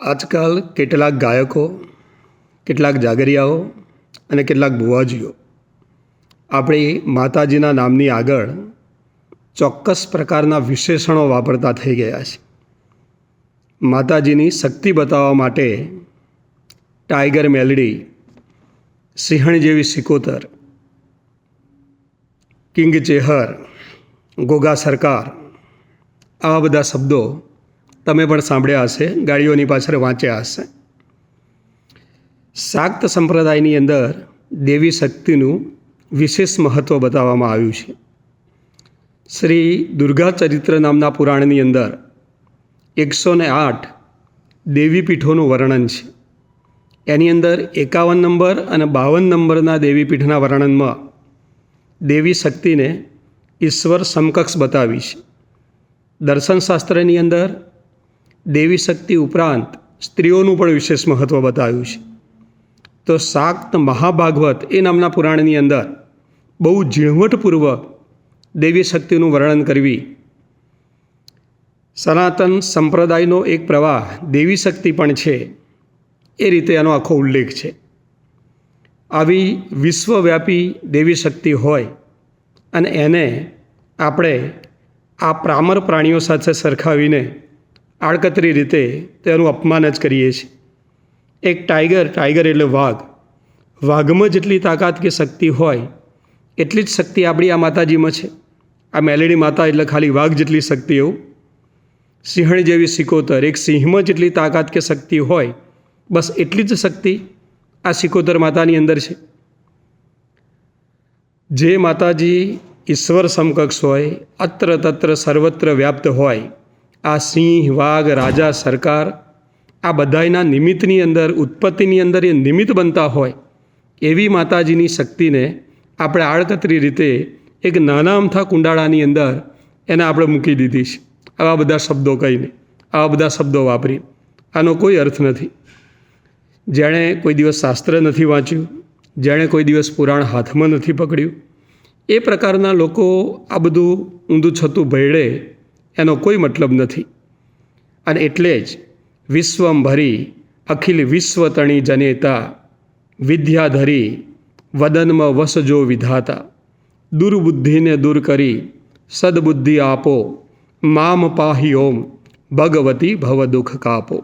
આજકાલ કેટલાક ગાયકો, કેટલાક જાગરિયાઓ અને કેટલાક ભુવાજીઓ આપણી માતાજીના નામની આગળ ચોક્કસ પ્રકારના વિશેષણો વાપરતા થઈ ગયા છે. માતાજીની શક્તિ બતાવવા માટે ટાઈગર મેલડી, સિંહણ જેવી સિકોતર, કિંગ ચેહર, ગોગા સરકાર, આવા બધા શબ્દો તમે પણ સાંભળ્યા હશે, ગાડીઓની પાછળ વાંચ્યા હશે. શાક્ત સંપ્રદાયની અંદર દેવી શક્તિનું વિશેષ મહત્ત્વ બતાવવામાં આવ્યું છે. શ્રી દુર્ગા ચરિત્ર નામના પુરાણની અંદર 108 દેવીપીઠોનું વર્ણન છે. એની અંદર 51 નંબર અને 52 નંબરના દેવીપીઠના વર્ણનમાં દેવી શક્તિને ઈશ્વર સમકક્ષ બતાવી છે. દર્શનશાસ્ત્રની અંદર દેવી શક્તિ ઉપરાંત સ્ત્રીઓનું પણ વિશેષ મહત્ત્વ બતાવ્યું છે. તો શાક્ત મહાભાગવત એ નામના પુરાણની અંદર બહુ ઝીણવટપૂર્વક દેવી શક્તિનું વર્ણન કરવી, સનાતન સંપ્રદાયનો એક પ્રવાહ દેવી શક્તિ પણ છે એ રીતે એનો આખો ઉલ્લેખ છે. આવી વિશ્વવ્યાપી દેવી શક્તિ હોય અને એને આપણે આ પ્રામર પ્રાણીઓ સાથે સરખાવીને આડકતરી રીતે તેનું અપમાન જ કરીએ છીએ. એક ટાઈગર એટલે વાઘ, વાઘમાં જેટલી તાકાત કે શક્તિ હોય એટલી જ શક્તિ આપણી આ માતાજીમાં છે. આ મેલેડી માતા એટલે ખાલી વાઘ જેટલી શક્તિ એવું. સિંહણ જેવી સિકોતર, એક સિંહમાં જેટલી તાકાત કે શક્તિ હોય બસ એટલી જ શક્તિ આ સિકોતર માતાની અંદર છે. જે માતાજી ઈશ્વર સમકક્ષ હોય, અત્ર તત્ર સર્વત્ર વ્યાપ્ત હોય, આ સિંહ, વાઘ, રાજા, સરકાર આ બધાયના નિમિત્તની અંદર, ઉત્પત્તિની અંદર એ નિમિત્ત બનતા હોય એવી માતાજીની શક્તિને આપણે આડકતરી રીતે એક નાના અમથા કુંડાળાની અંદર એને આપણે મૂકી દીધી છે. આવા બધા શબ્દો કહીને, આવા બધા શબ્દો વાપરી, આનો કોઈ અર્થ નથી. જેણે કોઈ દિવસ શાસ્ત્ર નથી વાંચ્યું, જેણે કોઈ દિવસ પુરાણ હાથમાં નથી પકડ્યું, એ પ્રકારના લોકો આ બધું ઊંધું છતું ભયડે એનો કોઈ મતલબ નથી. અને એટલે જ વિશ્વંભરી અખિલ વિશ્વ તણી જનેતા, વિદ્યાધરી વદનમાં વસજો વિધાતા, દુર્બુદ્ધિને દૂર કરી સદબુદ્ધિ આપો, મામ પાહી ઓમ ભગવતી ભવ દુઃખ કાપો.